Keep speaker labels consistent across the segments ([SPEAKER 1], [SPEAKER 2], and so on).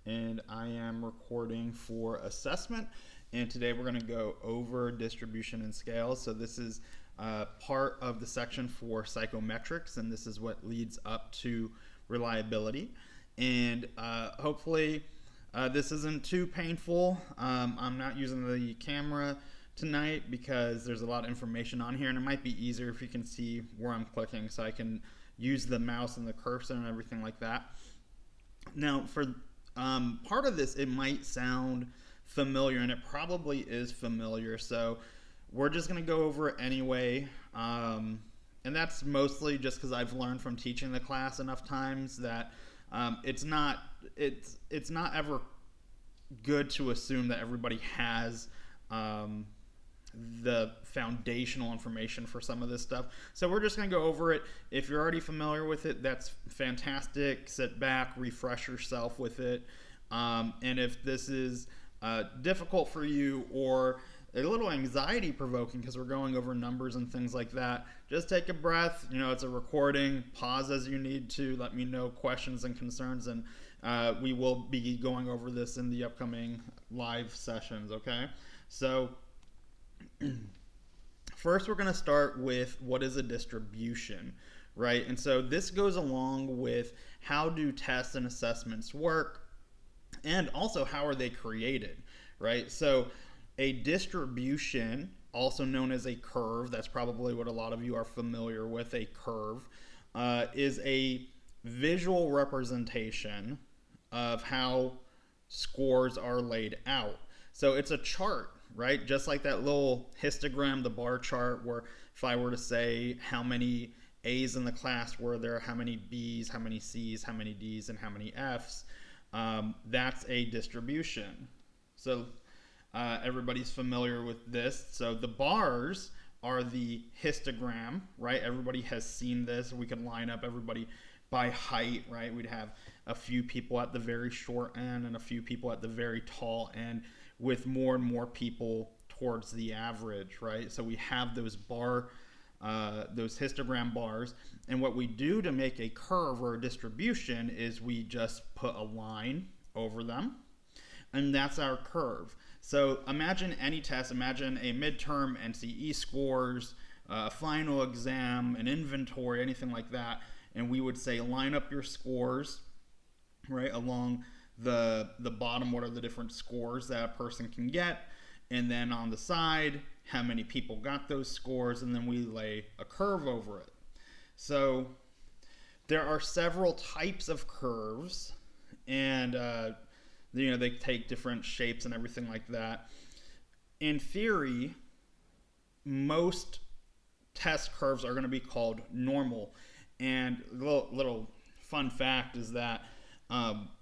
[SPEAKER 1] and I am recording for assessment. And today we're going to go over distribution and scales. So this is part of the section for psychometrics, and this is what leads up to reliability. And hopefully this isn't too painful. I'm not using the camera tonight because there's a lot of information on here, and it might be easier if you can see where I'm clicking so I can use the mouse and the cursor and everything like that. Now, for part of this, it might sound familiar, and it probably is familiar, so we're just going to go over it anyway. And that's mostly just because I've learned from teaching the class enough times that it's not ever good to assume that everybody has the foundational information for some of this stuff. So we're just going to go over it. If you're already familiar with it, that's fantastic. Sit back, refresh yourself with it. And if this is difficult for you or a little anxiety provoking because we're going over numbers and things like that, just take a breath. You know, it's a recording. Pause as you need to. Let me know questions and concerns, and we will be going over this in the upcoming live sessions, okay? So first we're going to start with what is a distribution, right? And so this goes along with how do tests and assessments work, and also how are they created, right? So a distribution, also known as a curve, that's probably what a lot of you are familiar with, a curve, is a visual representation of how scores are laid out. So it's a chart, right? Just like that little histogram, the bar chart, where if I were to say how many A's in the class were there, how many B's, how many C's, how many D's, and how many F's, that's a distribution. So everybody's familiar with this. So the bars are the histogram, right? Everybody has seen this. We can line up everybody by height, right? We'd have a few people at the very short end and a few people at the very tall end, with more and more people towards the average, right? So we have those those histogram bars, and what we do to make a curve or a distribution is we just put a line over them, and that's our curve. So imagine any test, imagine a midterm, NCE scores, a final exam, an inventory, anything like that, and we would say line up your scores, right, along the bottom. What are the different scores that a person can get, and then on the side how many people got those scores, and then we lay a curve over it. So there are several types of curves, and they take different shapes and everything like that. In theory, most test curves are going to be called normal, and a little fun fact is that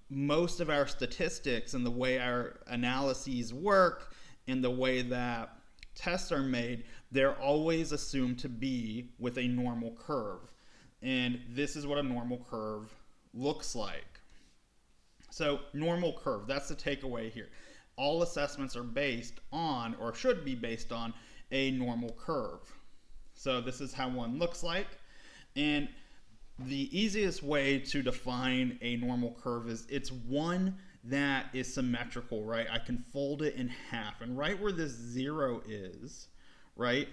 [SPEAKER 1] most of our statistics and the way our analyses work and the way that tests are made, they're always assumed to be with a normal curve. And this is what a normal curve looks like. So normal curve, that's the takeaway here. All assessments are based on, or should be based on, a normal curve. So this is how one looks like. And the easiest way to define a normal curve is it's one that is symmetrical, right? I can fold it in half, and right where this zero is, right,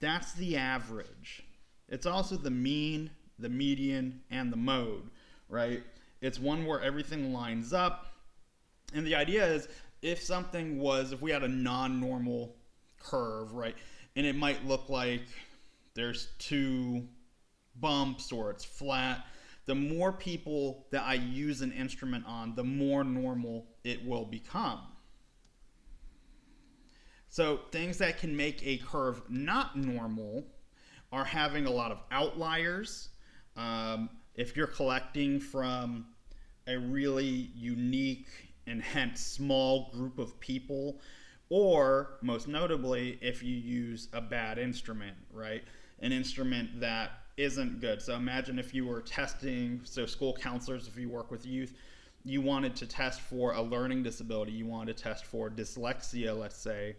[SPEAKER 1] that's the average. It's also the mean, the median, and the mode, right? It's one where everything lines up, and the idea is if we had a non-normal curve, right, and it might look like there's two bumps or it's flat, the more people that I use an instrument on, the more normal it will become. So things that can make a curve not normal are having a lot of outliers. If you're collecting from a really unique and hence small group of people, or most notably, if you use a bad instrument, right? An instrument that isn't good. So imagine if you were testing, so school counselors, if you work with youth, you wanted to test for a learning disability, you wanted to test for dyslexia, let's say.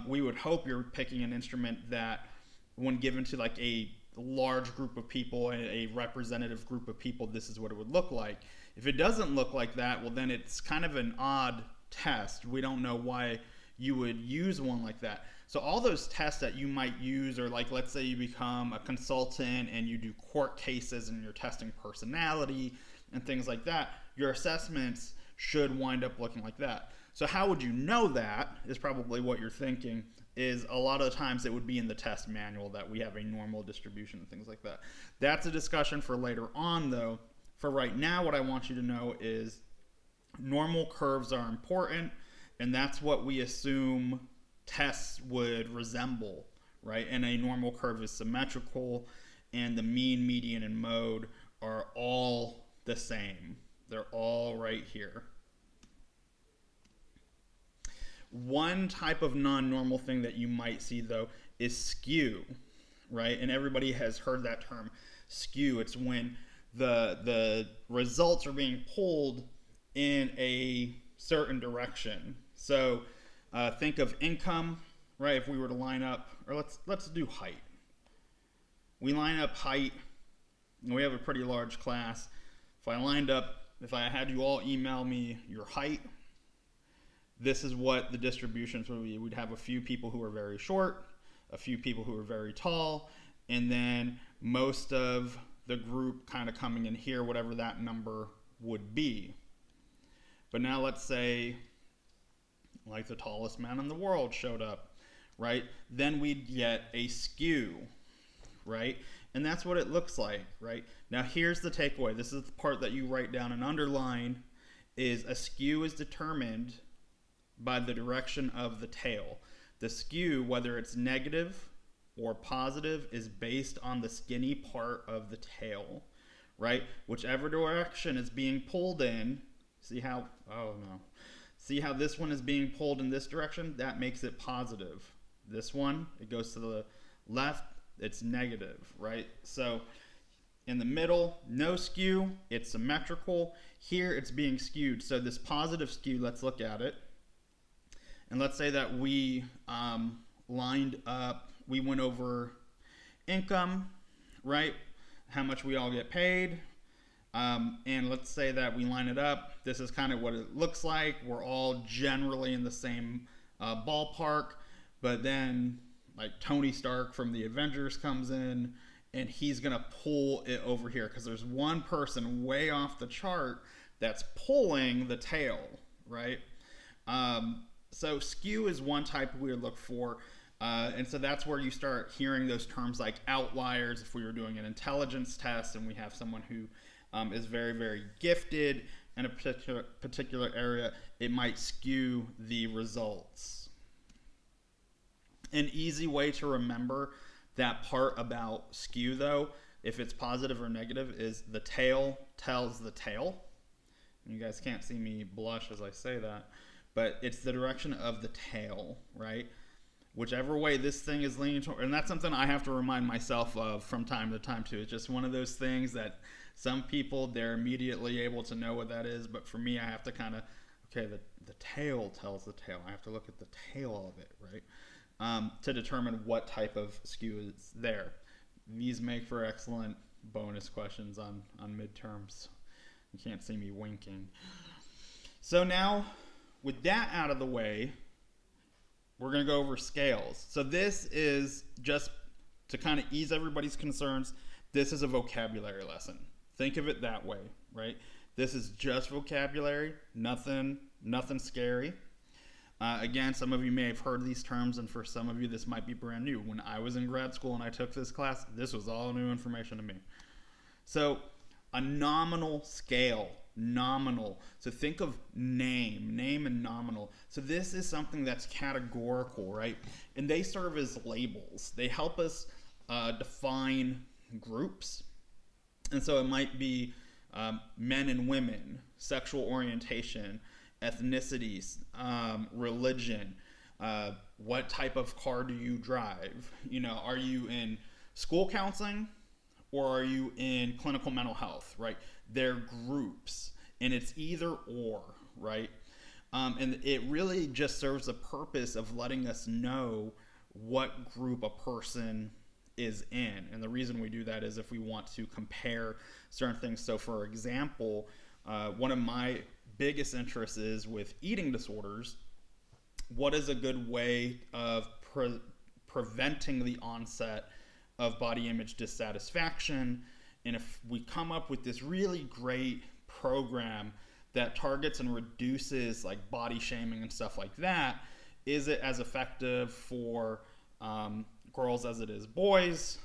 [SPEAKER 1] We would hope you're picking an instrument that, when given to like a large group of people, a representative group of people, this is what it would look like. If it doesn't look like that, well, then it's kind of an odd test. We don't know why you would use one like that. So all those tests that you might use are like, let's say you become a consultant and you do court cases and you're testing personality and things like that, your assessments should wind up looking like that. So how would you know that is probably what you're thinking, is a lot of the times it would be in the test manual that we have a normal distribution and things like that. That's a discussion for later on though. For right now, what I want you to know is normal curves are important, and that's what we assume tests would resemble, right? And a normal curve is symmetrical, and the mean, median, and mode are all the same. They're all right here. One type of non-normal thing that you might see though is skew, right? And everybody has heard that term, skew. It's when the results are being pulled in a certain direction. So think of income, right? If we were to line up, or let's do height. We line up height, and we have a pretty large class. If I had you all email me your height, this is what the distributions would be. We'd have a few people who are very short, a few people who are very tall, and then most of the group kind of coming in here, whatever that number would be. But now let's say like the tallest man in the world showed up, right? Then we'd get a skew, right? And that's what it looks like, right? Now here's the takeaway. This is the part that you write down and underline, is a skew is determined by the direction of the tail. The skew, whether it's negative or positive, is based on the skinny part of the tail, right? Whichever direction is being pulled in, see how this one is being pulled in this direction? That makes it positive. This one, it goes to the left, it's negative, right? So in the middle, no skew, it's symmetrical. Here it's being skewed. So this positive skew, let's look at it. And let's say that we lined up, we went over income, right? How much we all get paid. And let's say that we line it up. This is kind of what it looks like. We're all generally in the same ballpark. But then like Tony Stark from the Avengers comes in, and he's going to pull it over here because there's one person way off the chart that's pulling the tail, right? So skew is one type we would look for. And so that's where you start hearing those terms like outliers. If we were doing an intelligence test and we have someone who is very, very gifted in a particular area, it might skew the results. An easy way to remember that part about skew, though, if it's positive or negative, is the tail tells the tail. And you guys can't see me blush as I say that, but it's the direction of the tail, right? Whichever way this thing is leaning toward, and that's something I have to remind myself of from time to time too. It's just one of those things that some people, they're immediately able to know what that is, but for me, I have to kind of, okay, the tail tells the tail. I have to look at the tail of it, right? To determine what type of skew is there. These make for excellent bonus questions on midterms. You can't see me winking. So now, with that out of the way, we're going to go over scales. So this is just to kind of ease everybody's concerns. This is a vocabulary lesson. Think of it that way, right? This is just vocabulary, nothing scary. Again, some of you may have heard these terms, and for some of you, this might be brand new. When I was in grad school and I took this class, this was all new information to me. So a nominal scale, nominal. So think of name and nominal. So this is something that's categorical, right? And they serve as labels. They help us define groups. And so it might be men and women, sexual orientation, ethnicities, religion, what type of car do you drive? You know, are you in school counseling or are you in clinical mental health, right? They're groups, and it's either or, right? And it really just serves the purpose of letting us know what group a person is in. And the reason we do that is if we want to compare certain things. So for example, one of my biggest interests is with eating disorders. What is a good way of preventing the onset of body image dissatisfaction? And if we come up with this really great program that targets and reduces like body shaming and stuff like that, is it as effective for girls as it is boys?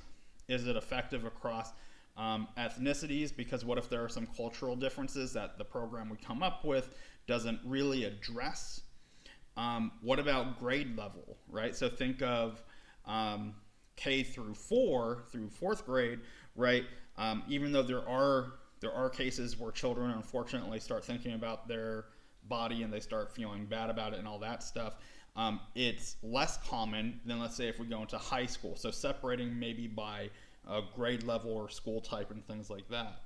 [SPEAKER 1] Is it effective across ethnicities? Because what if there are some cultural differences that the program we come up with doesn't really address? What about grade level, right? So think of K through 4 through 4th grade, right? Even though there are cases where children unfortunately start thinking about their body and they start feeling bad about it and all that stuff, it's less common than, let's say, if we go into high school. So separating maybe by grade level or school type and things like that.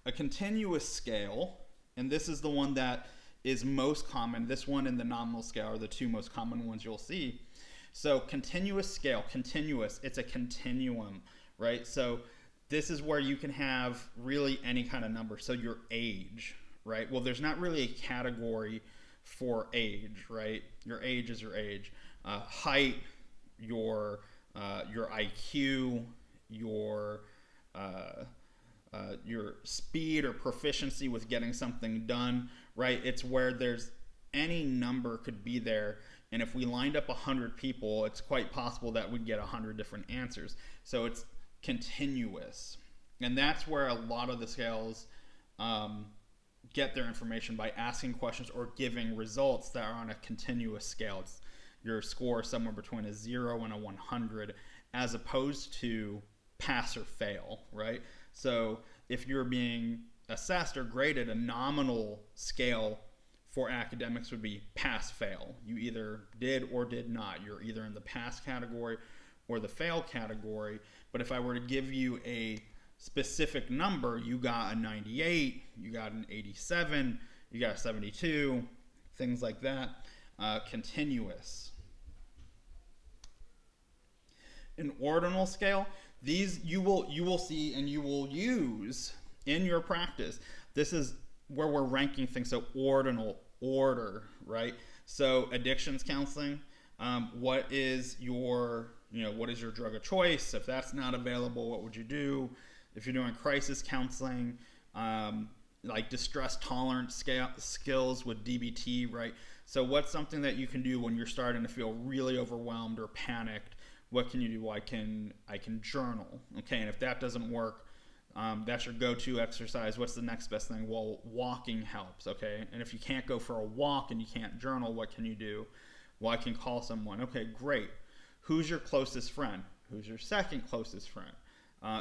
[SPEAKER 1] A continuous scale, and this is the one that is most common. This one and the nominal scale are the two most common ones you'll see. So continuous scale, continuous, it's a continuum, right? So this is where you can have really any kind of number. So your age, right? Well, there's not really a category for age, right? Your age is your age. Height, your IQ, your speed or proficiency with getting something done, right? It's where there's any number could be there, and if we lined up 100 people, it's quite possible that we'd get 100 different answers. So it's continuous, and that's where a lot of the scales get their information, by asking questions or giving results that are on a continuous scale. It's your score somewhere between a 0 and a 100, as opposed to pass or fail, right? So if you're being assessed or graded, a nominal scale for academics would be pass fail. You either did or did not. You're either in the pass category or the fail category. But if I were to give you a specific number, you got a 98, you got an 87, you got a 72, things like that. Continuous. An ordinal scale, these you will see and you will use in your practice. This is where we're ranking things. So ordinal, order, right? So addictions counseling, what is your drug of choice? If that's not available, what would you do? If you're doing crisis counseling, like distress tolerance skills with DBT, right? So what's something that you can do when you're starting to feel really overwhelmed or panicked? What can you do? I can journal, okay? And if that doesn't work, that's your go-to exercise. What's the next best thing? Well, walking helps, okay? And if you can't go for a walk and you can't journal, what can you do? Well, I can call someone. Okay, great. Who's your closest friend? Who's your second closest friend?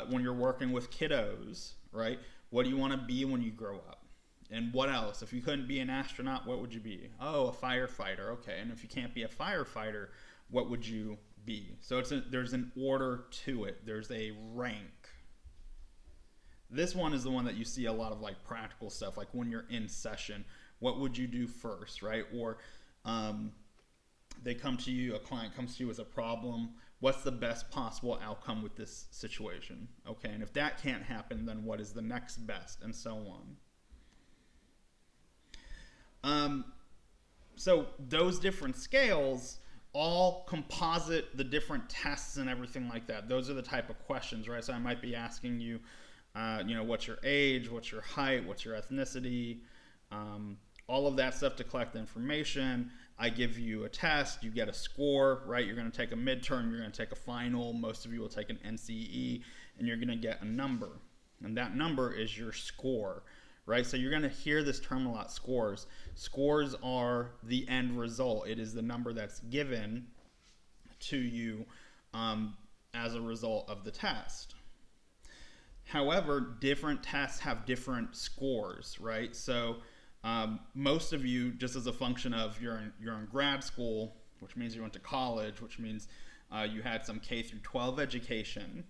[SPEAKER 1] When you're working with kiddos, right? What do you want to be when you grow up? And what else? If you couldn't be an astronaut, what would you be? Oh, a firefighter. Okay. And if you can't be a firefighter, what would you be? So there's an order to it. There's a rank. This one is the one that you see a lot of like practical stuff, like when you're in session, what would you do first, right? Or they come to you, a client comes to you with a problem. What's the best possible outcome with this situation? Okay, and if that can't happen, then what is the next best, and so on. So those different scales all composite the different tests and everything like that. Those are the type of questions, right? So I might be asking you, what's your age, what's your height, what's your ethnicity, all of that stuff to collect the information. I give you a test, you get a score, right? You're going to take a midterm, you're going to take a final. Most of you will take an NCE, and you're going to get a number. And that number is your score, right? So you're going to hear this term a lot, scores. Scores are the end result. It is the number that's given to you as a result of the test. However, different tests have different scores, right? So most of you, just as a function of you're in grad school, which means you went to college, which means you had some K through 12 education,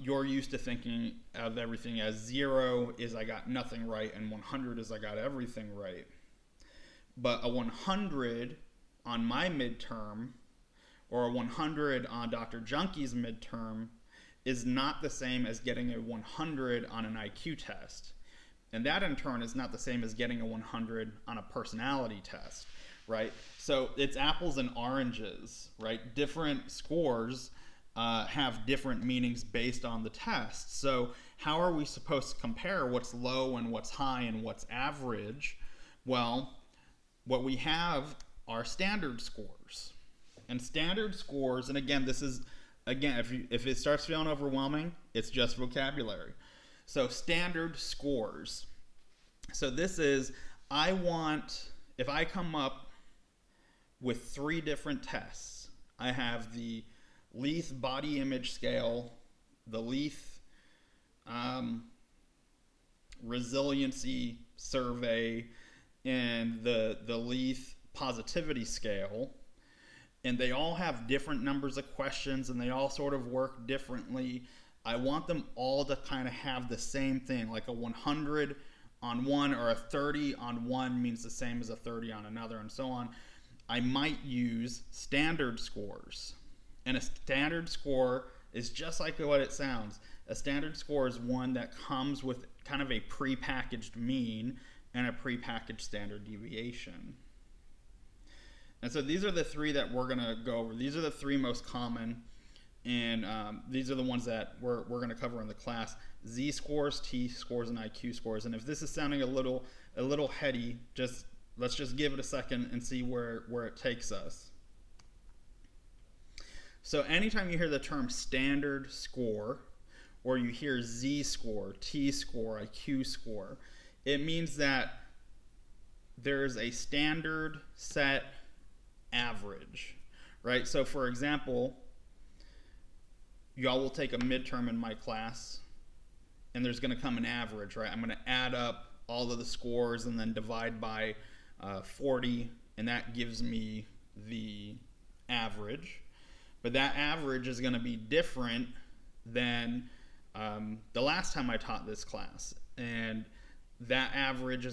[SPEAKER 1] you're used to thinking of everything as 0 is I got nothing right and 100 is I got everything right. But a 100 on my midterm or a 100 on Dr. Junkie's midterm is not the same as getting a 100 on an IQ test. And that in turn is not the same as getting a 100 on a personality test, right? So it's apples and oranges, right? Different scores have different meanings based on the test. So how are we supposed to compare what's low and what's high and what's average? Well, what we have are standard scores. And standard scores, and again, this is, if it starts feeling overwhelming, it's just vocabulary. So standard scores. So this is, if I come up with 3 different tests, I have the Leith Body Image Scale, the Leith Resiliency Survey, and the Leith Positivity Scale. And they all have different numbers of questions, and they all sort of work differently. I want them all to kind of have the same thing, like a 100 on one or a 30 on one means the same as a 30 on another, and so on. I might use standard scores. And a standard score is just like what it sounds. A standard score is one that comes with kind of a prepackaged mean and a prepackaged standard deviation. And so these are the 3 that we're going to go over. These are the 3 most common, and these are the ones that we're going to cover in the class. Z-scores, T-scores, and IQ scores. And if this is sounding a little heady, let's just give it a second and see where it takes us. So anytime you hear the term standard score, or you hear Z-score, T-score, IQ score, it means that there's a standard set average, right? So for example, y'all will take a midterm in my class, and there's going to come an average, right? I'm going to add up all of the scores and then divide by 40, and that gives me the average. But that average is going to be different than the last time I taught this class, and that average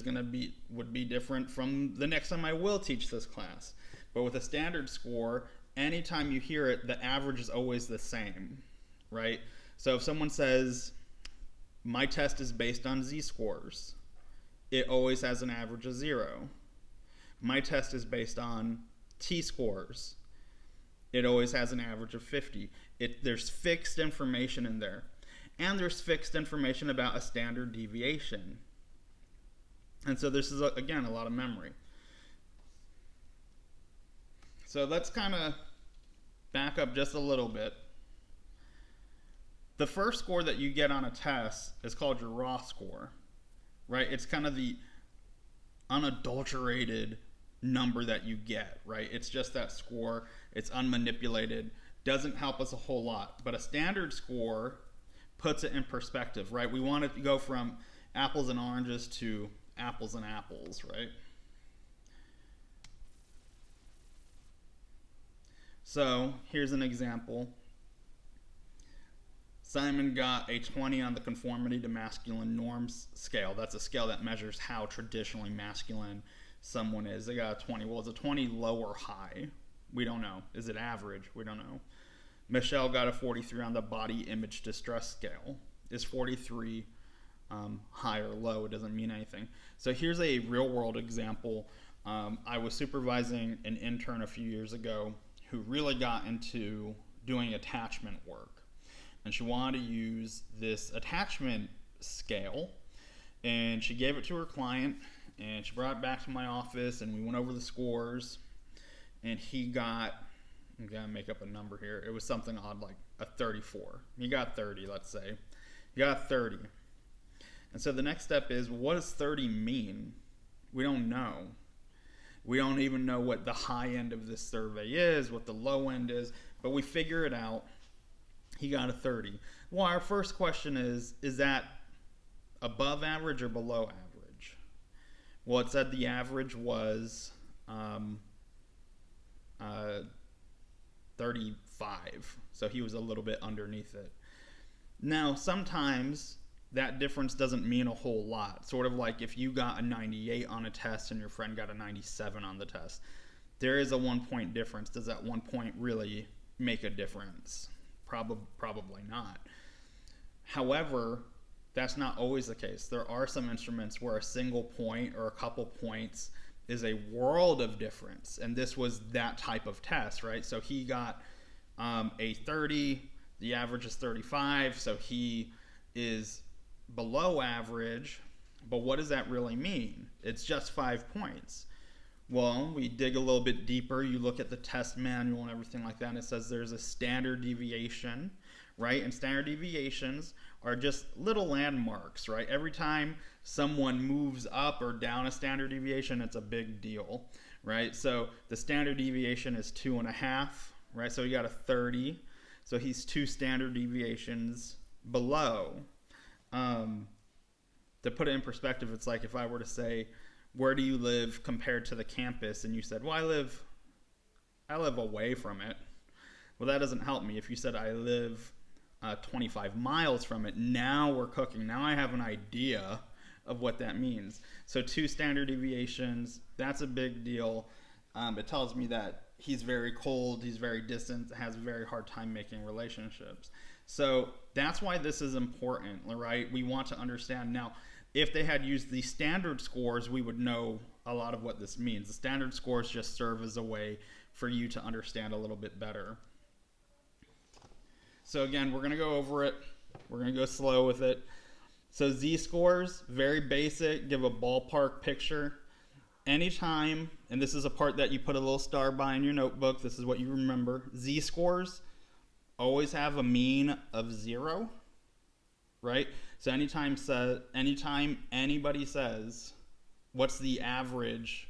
[SPEAKER 1] would be different from the next time I will teach this class. But with a standard score, anytime you hear it, the average is always the same, right? So if someone says, my test is based on Z-scores, it always has an average of 0. My test is based on T-scores, it always has an average of 50. There's fixed information in there. And there's fixed information about a standard deviation. And so this is, again, a lot of memory. So let's kind of back up just a little bit. The first score that you get on a test is called your raw score, right? It's kind of the unadulterated number that you get, right? It's just that score. It's unmanipulated. Doesn't help us a whole lot. But a standard score puts it in perspective, right? We want it to go from apples and oranges to apples and apples, right? So here's an example. Simon got a 20 on the conformity to masculine norms scale. That's a scale that measures how traditionally masculine someone is. They got a 20. Well, is a 20 low or high? We don't know. Is it average? We don't know. Michelle got a 43 on the body image distress scale. Is 43 high or low? It doesn't mean anything. So here's a real world example. I was supervising an intern a few years ago who really got into doing attachment work. And she wanted to use this attachment scale. And she gave it to her client. And she brought it back to my office. And we went over the scores. And he got, I'm going to make up a number here. It was something odd like a 34. He got 30, let's say. He got 30. And so the next step is, what does 30 mean? We don't know. We don't even know what the high end of this survey is, what the low end is, but we figure it out. He got a 30. Well, our first question is that above average or below average? Well, it said the average was 35, so he was a little bit underneath it. Now, sometimes that difference doesn't mean a whole lot. Sort of like if you got a 98 on a test and your friend got a 97 on the test. There is a 1 point difference. Does that 1 point really make a difference? Probably not. However, that's not always the case. There are some instruments where a single point or a couple points is a world of difference, and this was that type of test, right? So he got a 30, the average is 35, so he is below average. But what does that really mean? It's just 5 points. Well, we dig a little bit deeper. You look at the test manual and everything like that, and it says there's a standard deviation, right? And standard deviations are just little landmarks, right? Every time someone moves up or down a standard deviation, it's a big deal, right? So the standard deviation is 2.5, right? So you got a 30. So he's 2 standard deviations below. To put it in perspective, it's like if I were to say, where do you live compared to the campus? And you said, well, I live away from it. Well, that doesn't help me. If you said I live 25 miles from it, now we're cooking. Now I have an idea of what that means. So 2 standard deviations, that's a big deal. It tells me that he's very cold, he's very distant, has a very hard time making relationships. So that's why this is important, right? We want to understand. Now, if they had used the standard scores, we would know a lot of what this means. The standard scores just serve as a way for you to understand a little bit better. So again, we're going to go over it. We're going to go slow with it. So z-scores, very basic, give a ballpark picture. Anytime, and this is a part that you put a little star by in your notebook, this is what you remember, z-scores always have a mean of 0, right? So anytime anybody says, what's the average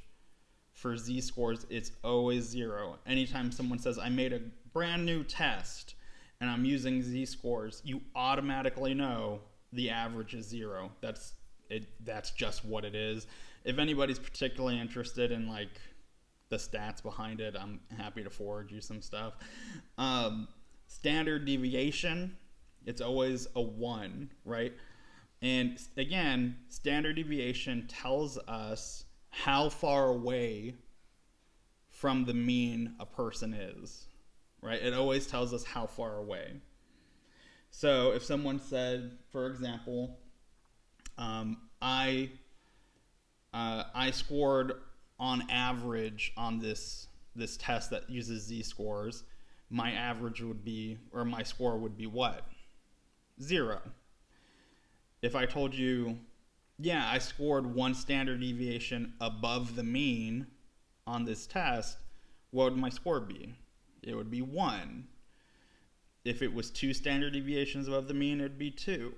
[SPEAKER 1] for z-scores, it's always 0. Anytime someone says, I made a brand new test and I'm using z-scores, you automatically know the average is 0. That's just what it is. If anybody's particularly interested in like the stats behind it, I'm happy to forward you some stuff. Standard deviation, it's always a 1, right? And again, standard deviation tells us how far away from the mean a person is, right? It always tells us how far away. So if someone said, for example, I scored on average on this test that uses z-scores, my average would be, or my score would be what? 0. If I told you, yeah, I scored 1 standard deviation above the mean on this test, what would my score be? It would be 1. If it was 2 standard deviations above the mean, it'd be 2.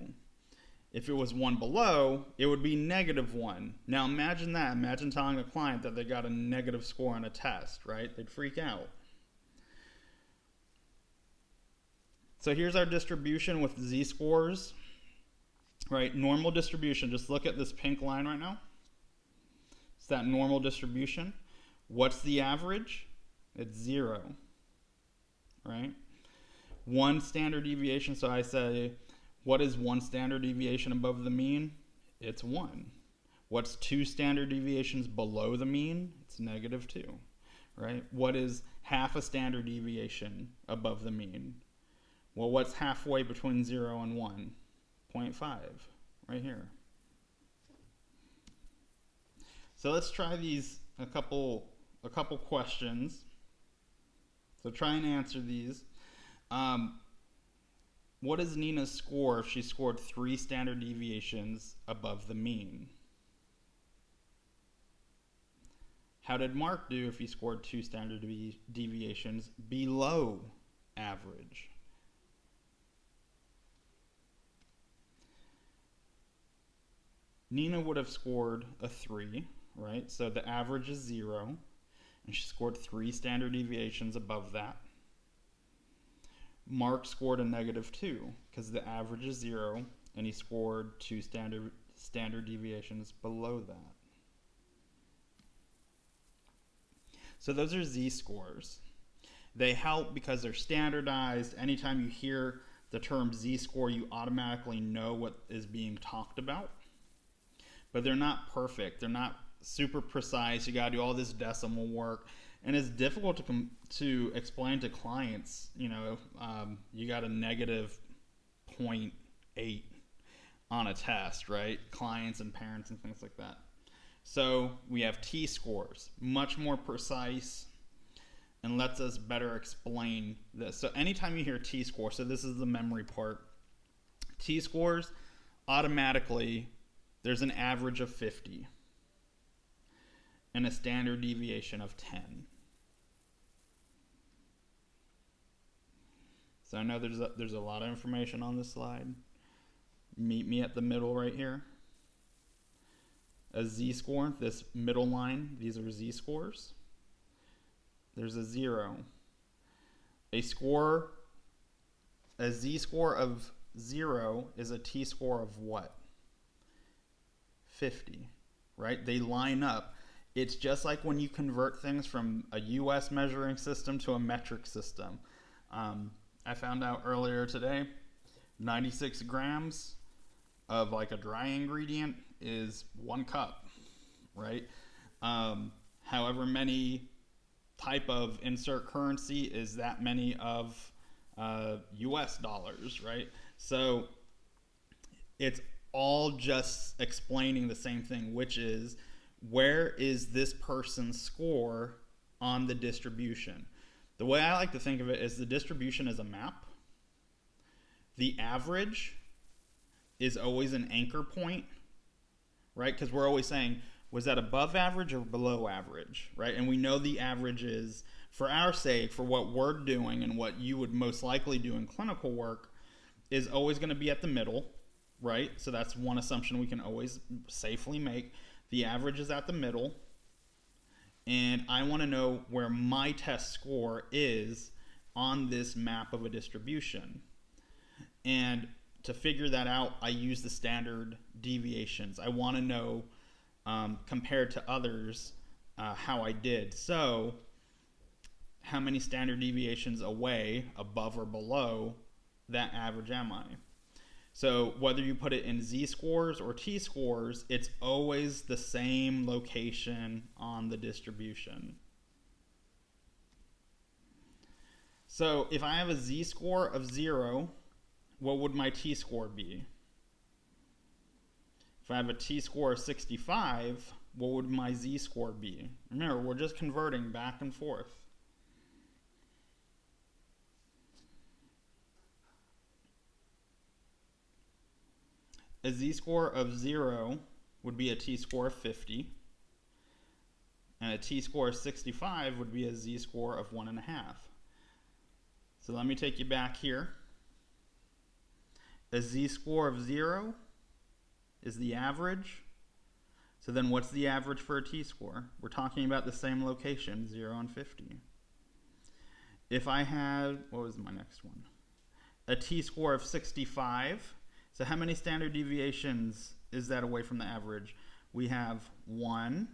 [SPEAKER 1] If it was 1 below, it would be -1. Now imagine that. Imagine telling a client that they got a negative score on a test, right? They'd freak out. So here's our distribution with z-scores, right? Normal distribution, just look at this pink line right now. It's that normal distribution. What's the average? It's 0, right? 1 standard deviation, so I say, what is 1 standard deviation above the mean? It's 1. What's 2 standard deviations below the mean? It's -2, right? What is half a standard deviation above the mean? Well, what's halfway between 0 and 1? 0.5, right here. So let's try these, a couple questions. So try and answer these. What is Nina's score if she scored 3 standard deviations above the mean? How did Mark do if he scored 2 standard deviations below average? Nina would have scored a 3, right? So the average is 0, and she scored 3 standard deviations above that. Mark scored a -2 because the average is 0, and he scored 2 standard deviations below that. So those are z-scores. They help because they're standardized. Anytime you hear the term z-score, you automatically know what is being talked about. But they're not perfect. They're not super precise. You got to do all this decimal work. And it's difficult to explain to clients, you know, you got a -0.8 8 on a test, right? Clients and parents and things like that. So we have T-scores, much more precise, and lets us better explain this. So anytime you hear T-score, so this is the memory part, T-scores, automatically, there's an average of 50 and a standard deviation of 10. So I know there's a lot of information on this slide. Meet me at the middle right here. A z-score, this middle line, these are z-scores. There's a 0. A z-score of 0 is a t-score of what? 50, right? They line up. It's just like when you convert things from a US measuring system to a metric system. I found out earlier today, 96 grams of like a dry ingredient is 1 cup, right? However many type of insert currency is that many of US dollars, right? So it's all just explaining the same thing, which is where is this person's score on the distribution? The way I like to think of it is the distribution is a map. The average is always an anchor point, right? Because we're always saying, was that above average or below average, right? And we know the average is, for our sake, for what we're doing and what you would most likely do in clinical work, is always going to be at the middle, right? So that's one assumption we can always safely make. The average is at the middle. And I want to know where my test score is on this map of a distribution. And to figure that out, I use the standard deviations. I want to know, compared to others, how I did. So, how many standard deviations away, above or below, that average am I? So whether you put it in z-scores or t-scores, it's always the same location on the distribution. So if I have a z-score of 0, what would my t-score be? If I have a t-score of 65, what would my z-score be? Remember, we're just converting back and forth. A z-score of 0 would be a t-score of 50, and a t-score of 65 would be a z-score of 1.5. So let me take you back here. A z-score of 0 is the average. So then what's the average for a t-score? We're talking about the same location, 0 and 50. If I had, what was my next one? A t-score of 65, so how many standard deviations is that away from the average? We have 1,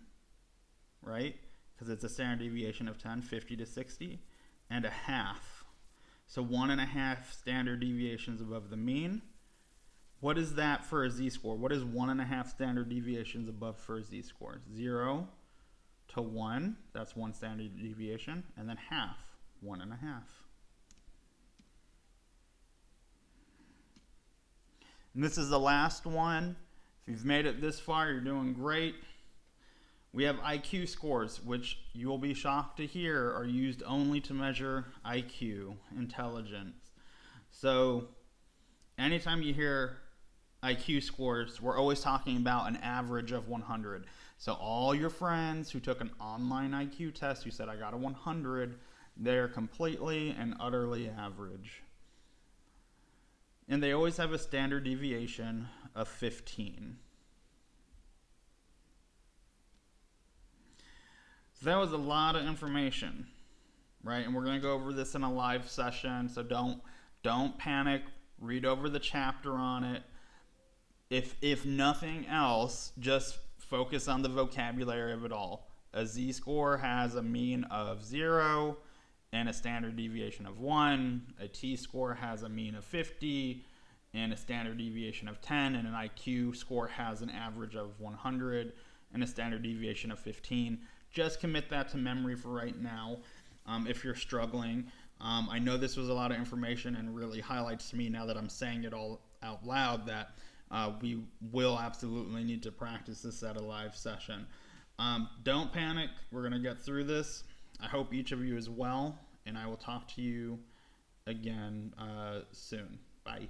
[SPEAKER 1] right? Because it's a standard deviation of 10, 50 to 60, and a half. So 1.5 standard deviations above the mean. What is that for a z-score? What is 1.5 standard deviations above for a z-score? 0 to 1, that's 1 standard deviation, and then half, 1.5. And this is the last one. If you've made it this far, you're doing great. We have IQ scores, which you will be shocked to hear are used only to measure IQ, intelligence. So anytime you hear IQ scores, we're always talking about an average of 100. So all your friends who took an online IQ test, who said, I got a 100, they're completely and utterly average. And they always have a standard deviation of 15. So that was a lot of information, right? And we're going to go over this in a live session, so don't panic. Read over the chapter on it. If nothing else, just focus on the vocabulary of it all. A z-score has a mean of 0 and a standard deviation of 1. A t-score has a mean of 50 and a standard deviation of 10. And an IQ score has an average of 100 and a standard deviation of 15. Just commit that to memory for right now if you're struggling. I know this was a lot of information and really highlights to me now that I'm saying it all out loud that we will absolutely need to practice this at a live session. Don't panic. We're going to get through this. I hope each of you is well, and I will talk to you again soon. Bye.